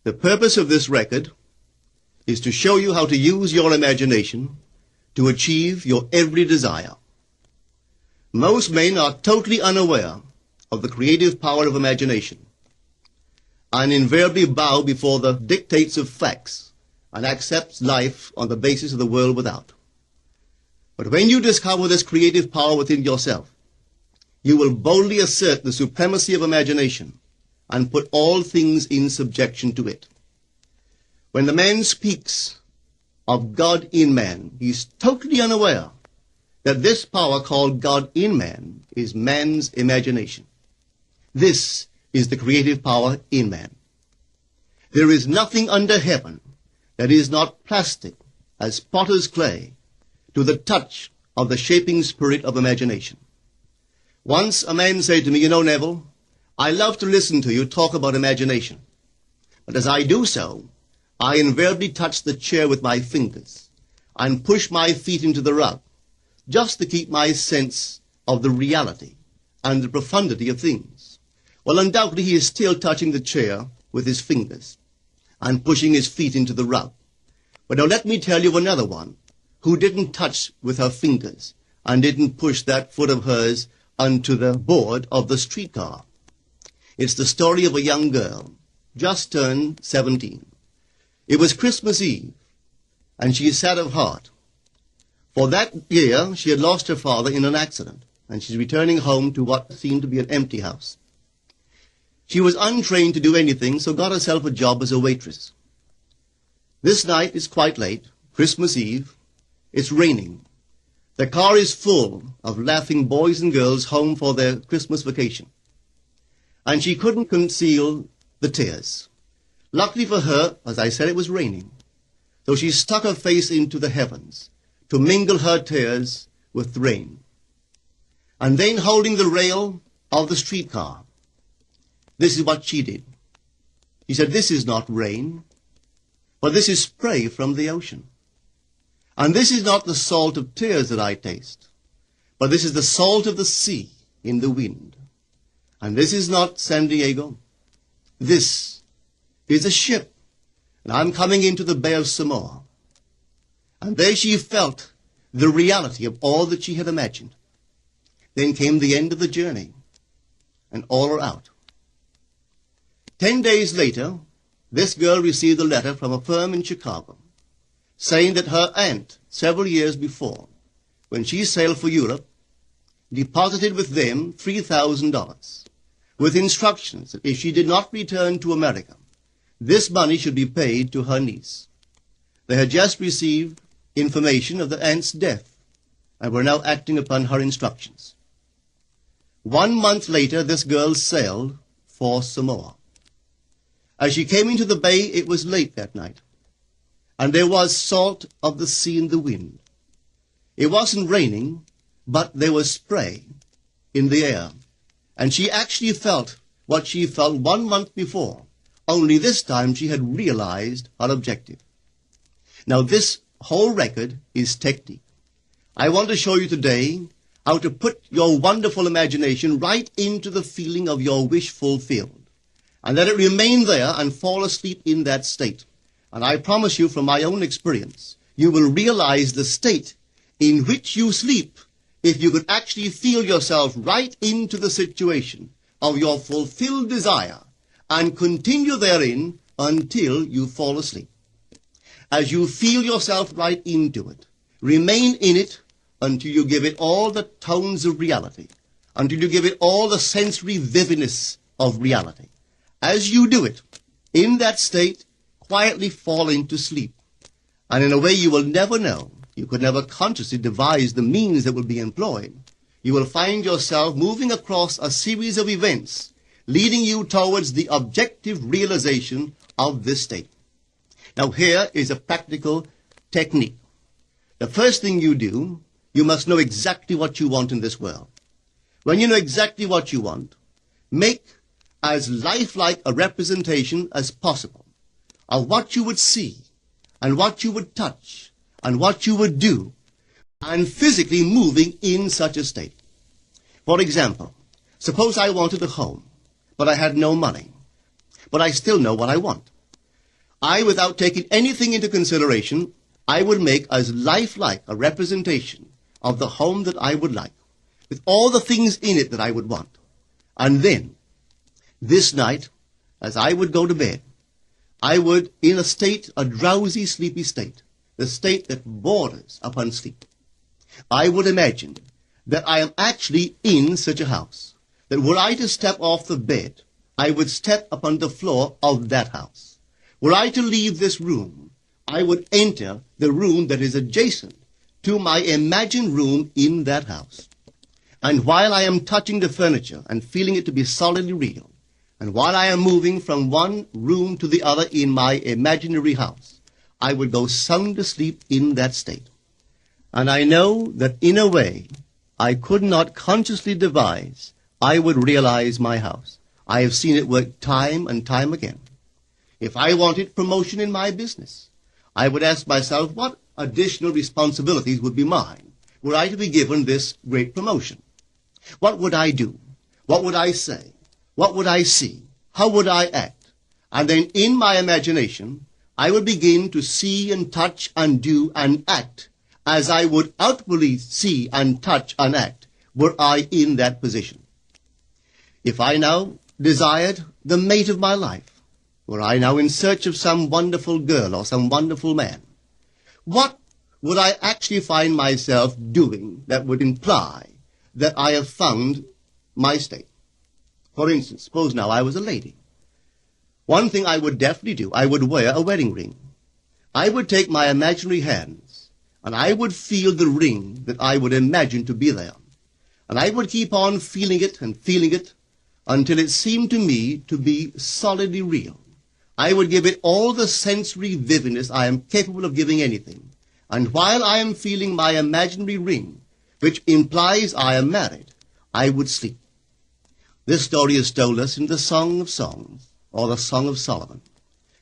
The purpose of this record is to show you how to use your imagination to achieve your every desire. Most men are totally unaware of the creative power of imagination and invariably bow before the dictates of facts and accept life on the basis of the world without. But when you discover this creative power within yourself, you will boldly assert the supremacy of imagination and put all things in subjection to it. When the man speaks of God in man, he is totally unaware that this power called God in man is man's imagination. This is the creative power in man. There is nothing under heaven that is not plastic as potter's clay to the touch of the shaping spirit of imagination. Once a man said to me, "You know, Neville, I love to listen to you talk about imagination. But as I do so, I invariably touch the chair with my fingers and push my feet into the rug, just to keep my sense of the reality and the profundity of things." Well, undoubtedly he is still touching the chair with his fingers and pushing his feet into the rug. But now let me tell you of another one who didn't touch with her fingers and didn't push that foot of hers onto the board of the streetcar. It's the story of a young girl, just turned 17. It was Christmas Eve, and she is sad of heart. For that year, she had lost her father in an accident, and she's returning home to what seemed to be an empty house. She was untrained to do anything, so got herself a job as a waitress. This night is quite late, Christmas Eve. It's raining. The car is full of laughing boys and girls home for their Christmas vacation. And she couldn't conceal the tears. Luckily for her, as I said, it was raining. So she stuck her face into the heavens to mingle her tears with the rain. And then, holding the rail of the streetcar, this is what she did. She said, "This is not rain, but this is spray from the ocean. And this is not the salt of tears that I taste, but this is the salt of the sea in the wind. And this is not San Diego. This is a ship, and I'm coming into the Bay of Samoa." And there she felt the reality of all that she had imagined. Then came the end of the journey, and all are out. 10 days later, this girl received a letter from a firm in Chicago saying that her aunt, several years before, when she sailed for Europe, deposited with them $3,000 with instructions that if she did not return to America, this money should be paid to her niece. They had just received information of the aunt's death and were now acting upon her instructions. 1 month later, this girl sailed for Samoa. As she came into the bay, it was late that night, and there was salt of the sea in the wind. It wasn't raining, but there was spray in the air, and she actually felt what she felt 1 month before, only this time she had realized her objective. Now this whole record is technique. I want to show you today how to put your wonderful imagination right into the feeling of your wish fulfilled, and let it remain there and fall asleep in that state. And I promise you from my own experience, you will realize the state in which you sleep if you could actually feel yourself right into the situation of your fulfilled desire and continue therein until you fall asleep. As you feel yourself right into it, remain in it until you give it all the tones of reality, until you give it all the sensory vividness of reality. As you do it, in that state, quietly fall into sleep. And in a way you will never know, you could never consciously devise the means that will be employed, you will find yourself moving across a series of events leading you towards the objective realization of this state. Now here is a practical technique. The first thing you do, you must know exactly what you want in this world. When you know exactly what you want, make as lifelike a representation as possible of what you would see and what you would touch and what you would do, and physically moving in such a state. For example, suppose I wanted a home, but I had no money, but I still know what I want. without taking anything into consideration, I would make as lifelike a representation of the home that I would like, with all the things in it that I would want. And then, this night, as I would go to bed, I would, in a drowsy, sleepy state, the state that borders upon sleep, I would imagine that I am actually in such a house, that were I to step off the bed, I would step upon the floor of that house. Were I to leave this room, I would enter the room that is adjacent to my imagined room in that house. And while I am touching the furniture and feeling it to be solidly real, and while I am moving from one room to the other in my imaginary house, I would go sound asleep in that state. And I know that in a way I could not consciously devise, I would realize my house. I have seen it work time and time again. If I wanted promotion in my business, I would ask myself what additional responsibilities would be mine were I to be given this great promotion. What would I do? What would I say? What would I see? How would I act? And then in my imagination, I would begin to see and touch and do and act as I would outwardly see and touch and act were I in that position. If I now desired the mate of my life, were I now in search of some wonderful girl or some wonderful man, what would I actually find myself doing that would imply that I have found my state? For instance, suppose now I was a lady. One thing I would definitely do, I would wear a wedding ring. I would take my imaginary hands, and I would feel the ring that I would imagine to be there. And I would keep on feeling it until it seemed to me to be solidly real. I would give it all the sensory vividness I am capable of giving anything. And while I am feeling my imaginary ring, which implies I am married, I would sleep. This story is told us in the Song of Songs, or the Song of Solomon.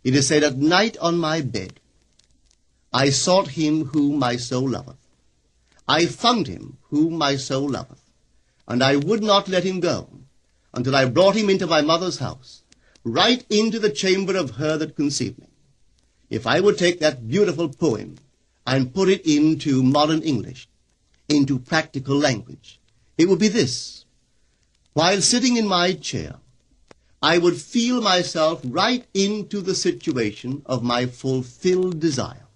It is said, "At night on my bed, I sought him whom my soul loveth. I found him whom my soul loveth, and I would not let him go, until I brought him into my mother's house, right into the chamber of her that conceived me." If I would take that beautiful poem and put it into modern English, into practical language, it would be this. While sitting in my chair, I would feel myself right into the situation of my fulfilled desire.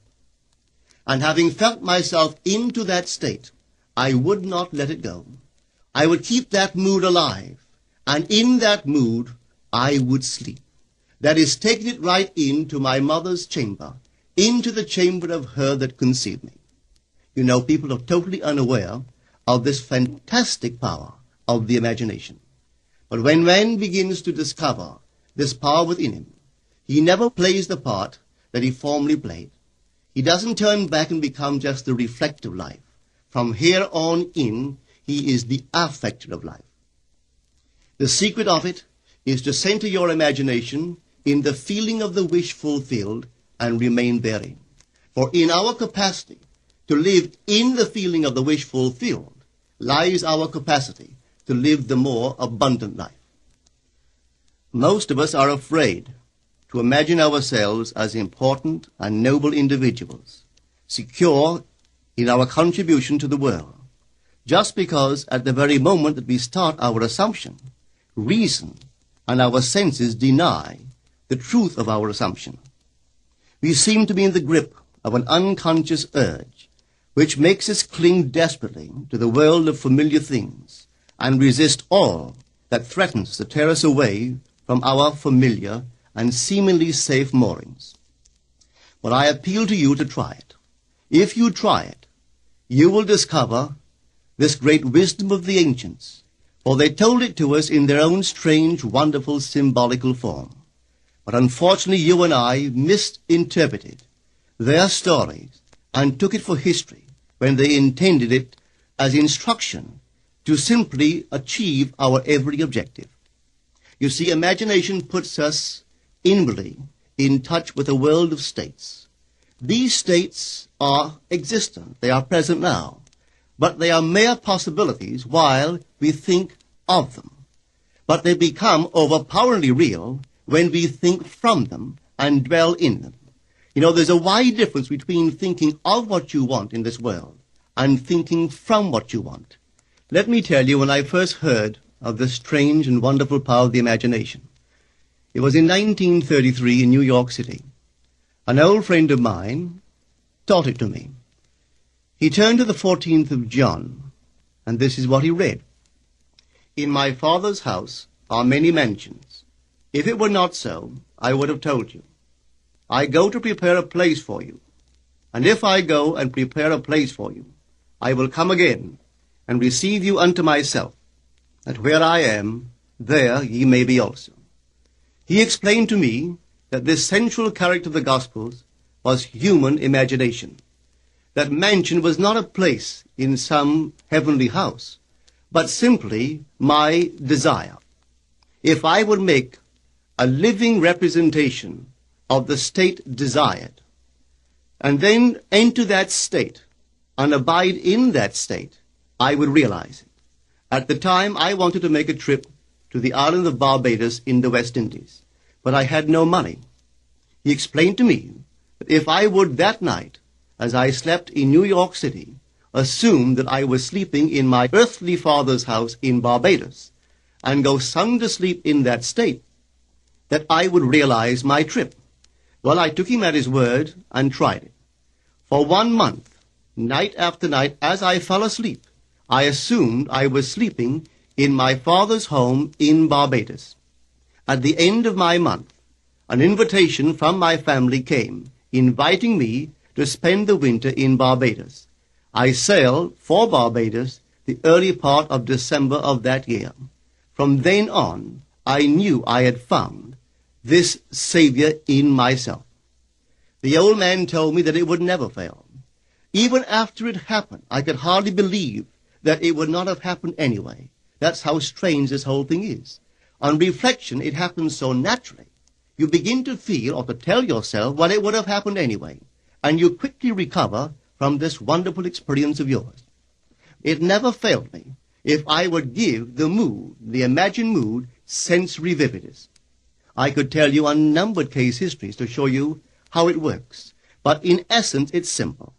And having felt myself into that state, I would not let it go. I would keep that mood alive, and in that mood, I would sleep. That is, taking it right into my mother's chamber, into the chamber of her that conceived me. You know, people are totally unaware of this fantastic power of the imagination. But when man begins to discover this power within him, he never plays the part that he formerly played. He doesn't turn back and become just the reflective life. From here on in, he is the affecter of life. The secret of it is to center your imagination in the feeling of the wish fulfilled and remain therein. For in our capacity to live in the feeling of the wish fulfilled lies our capacity to live the more abundant life. Most of us are afraid to imagine ourselves as important and noble individuals, secure in our contribution to the world, just because at the very moment that we start our assumption, reason and our senses deny the truth of our assumption. We seem to be in the grip of an unconscious urge, which makes us cling desperately to the world of familiar things and resist all that threatens to tear us away from our familiar and seemingly safe moorings. But I appeal to you to try it. If you try it, you will discover this great wisdom of the ancients, for they told it to us in their own strange, wonderful, symbolical form. But unfortunately, you and I misinterpreted their stories and took it for history when they intended it as instruction to simply achieve our every objective. You see, imagination puts us inwardly in touch with a world of states. These states are existent. They are present now. But they are mere possibilities while we think of them. But they become overpoweringly real when we think from them and dwell in them. You know, there's a wide difference between thinking of what you want in this world and thinking from what you want. Let me tell you, when I first heard of the strange and wonderful power of the imagination, it was in 1933 in New York City. An old friend of mine taught it to me. He turned to the 14th of John, and this is what he read. In my Father's house are many mansions. If it were not so, I would have told you. I go to prepare a place for you. And if I go and prepare a place for you, I will come again and receive you unto myself, that where I am, there ye may be also. He explained to me that this central character of the Gospels was human imagination. That mansion was not a place in some heavenly house, but simply my desire. If I would make a living representation of the state desired, and then enter that state and abide in that state, I would realize it. At the time, I wanted to make a trip to the island of Barbados in the West Indies, but I had no money. He explained to me that if I would that night, as I slept in New York City, assume that I was sleeping in my earthly father's house in Barbados, and go sound asleep in that state, that I would realize my trip. Well, I took him at his word and tried it. For 1 month, night after night, as I fell asleep, I assumed I was sleeping in my father's home in Barbados. At the end of my month, an invitation from my family came, inviting me to spend the winter in Barbados. I sailed for Barbados the early part of December of that year. From then on, I knew I had found this Savior in myself. The old man told me that it would never fail. Even after it happened, I could hardly believe that it would not have happened anyway. That's how strange this whole thing is. On reflection, it happens so naturally. You begin to feel or to tell yourself, well, it would have happened anyway. And you quickly recover from this wonderful experience of yours. It never failed me if I would give the mood, the imagined mood, sensory vividness. I could tell you unnumbered case histories to show you how it works. But in essence, it's simple.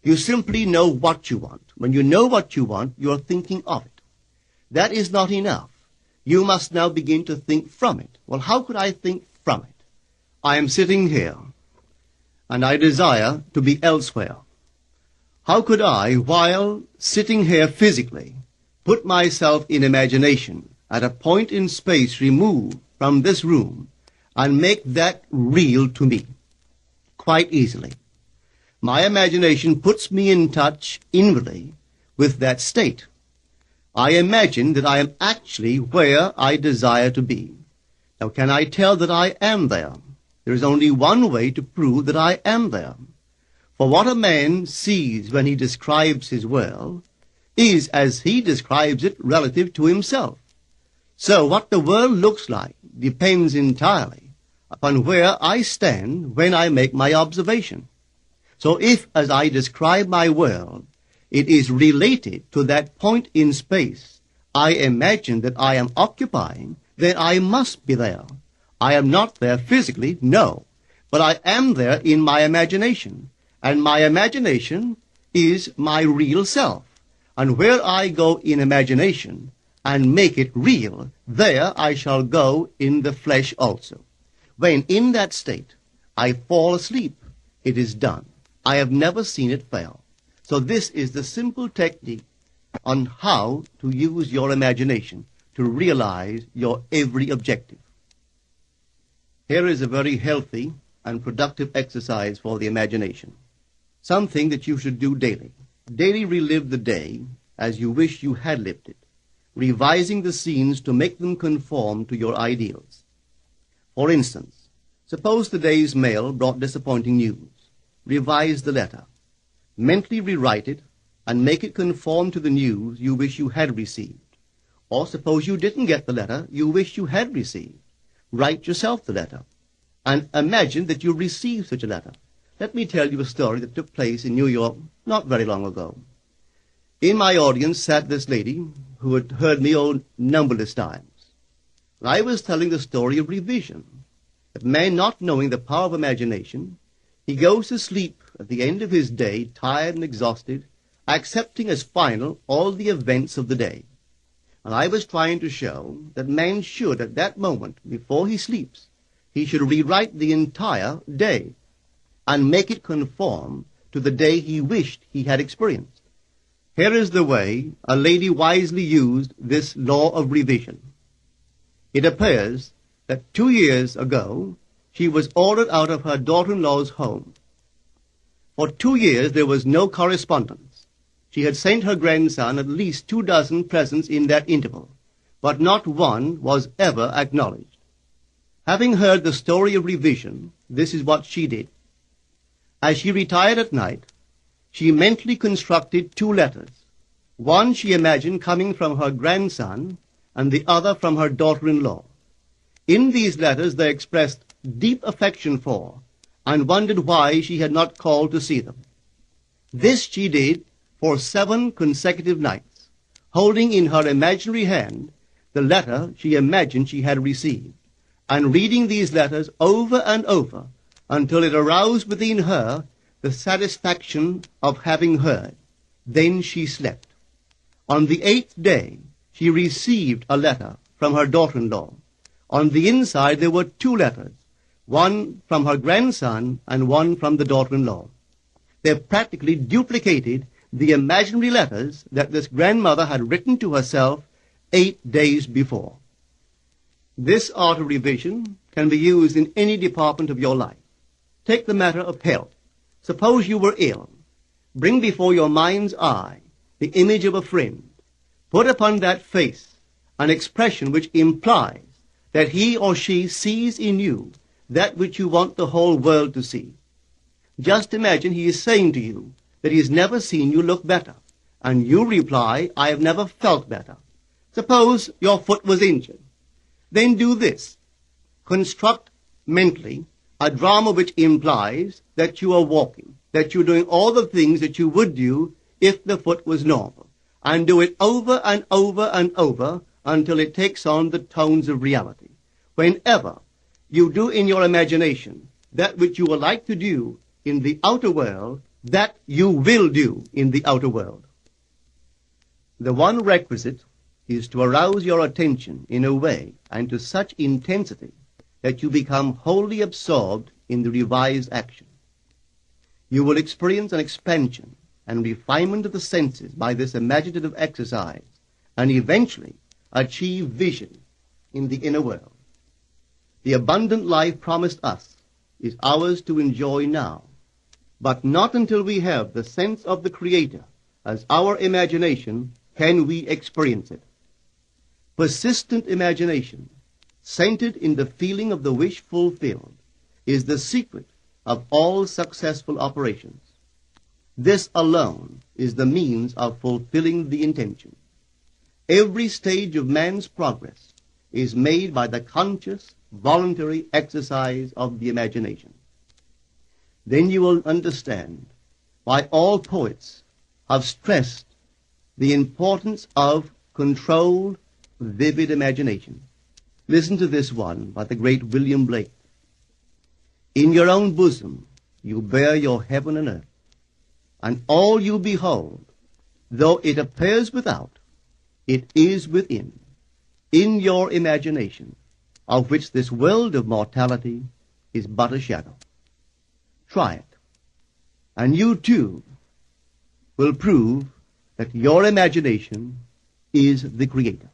You simply know what you want. When you know what you want, you're thinking of it. That is not enough. You must now begin to think from it. Well, how could I think from it? I am sitting here, and I desire to be elsewhere. How could I, while sitting here physically, put myself in imagination at a point in space removed from this room and make that real to me? Quite easily. My imagination puts me in touch inwardly with that state. I imagine that I am actually where I desire to be. Now, can I tell that I am there? There is only one way to prove that I am there. For what a man sees when he describes his world is as he describes it relative to himself. So what the world looks like depends entirely upon where I stand when I make my observation. So if, as I describe my world, it is related to that point in space I imagine that I am occupying, then I must be there. I am not there physically, no, but I am there in my imagination, and my imagination is my real self. And where I go in imagination and make it real, there I shall go in the flesh also. When in that state I fall asleep, it is done. I have never seen it fail. So this is the simple technique on how to use your imagination to realize your every objective. Here is a very healthy and productive exercise for the imagination. Something that you should do daily. Daily relive the day as you wish you had lived it, revising the scenes to make them conform to your ideals. For instance, suppose the day's mail brought disappointing news. Revise the letter. Mentally rewrite it and make it conform to the news you wish you had received. Or suppose you didn't get the letter you wish you had received. Write yourself the letter and imagine that you received such a letter. Let me tell you a story that took place in New York not very long ago. In my audience sat this lady who had heard me numberless times. I was telling the story of revision, that man, not knowing the power of imagination, He goes to sleep at the end of his day, tired and exhausted, accepting as final all the events of the day. And I was trying to show that man should, at that moment, before he sleeps, he should rewrite the entire day and make it conform to the day he wished he had experienced. Here is the way a lady wisely used this law of revision. It appears that 2 years ago she was ordered out of her daughter-in-law's home. For 2 years there was no correspondence. She had sent her grandson at least 24 presents in that interval, but not one was ever acknowledged. Having heard the story of revision, this is what she did. As she retired at night, she mentally constructed 2 letters. One she imagined coming from her grandson, and the other from her daughter-in-law. In these letters they expressed deep affection for, and wondered why she had not called to see them. This she did for 7 consecutive nights, holding in her imaginary hand the letter she imagined she had received, and reading these letters over and over until it aroused within her the satisfaction of having heard. Then she slept. On the 8th day, she received a letter from her daughter-in-law. On the inside there were 2 letters, one from her grandson and one from the daughter-in-law. They practically duplicated the imaginary letters that this grandmother had written to herself 8 days before. This art of revision can be used in any department of your life. Take the matter of health. Suppose you were ill. Bring before your mind's eye the image of a friend. Put upon that face an expression which implies that he or she sees in you that which you want the whole world to see. Just imagine he is saying to you that he has never seen you look better, and you reply, I have never felt better. Suppose your foot was injured. Then do this. Construct mentally a drama which implies that you are walking, that you're doing all the things that you would do if the foot was normal, and do it over and over and over until it takes on the tones of reality. Whenever you do in your imagination that which you would like to do in the outer world, that you will do in the outer world. The one requisite is to arouse your attention in a way and to such intensity that you become wholly absorbed in the revised action. You will experience an expansion and refinement of the senses by this imaginative exercise, and eventually achieve vision in the inner world. The abundant life promised us is ours to enjoy now, but not until we have the sense of the Creator as our imagination can we experience it. Persistent imagination, centered in the feeling of the wish fulfilled, is the secret of all successful operations. This alone is the means of fulfilling the intention. Every stage of man's progress is made by the conscious, voluntary exercise of the imagination. Then you will understand why all poets have stressed the importance of controlled, vivid imagination. Listen to this one by the great William Blake. In your own bosom you bear your heaven and earth, and all you behold, though it appears without, it is within, in your imagination, of which this world of mortality is but a shadow. Try it, and you too will prove that your imagination is the Creator.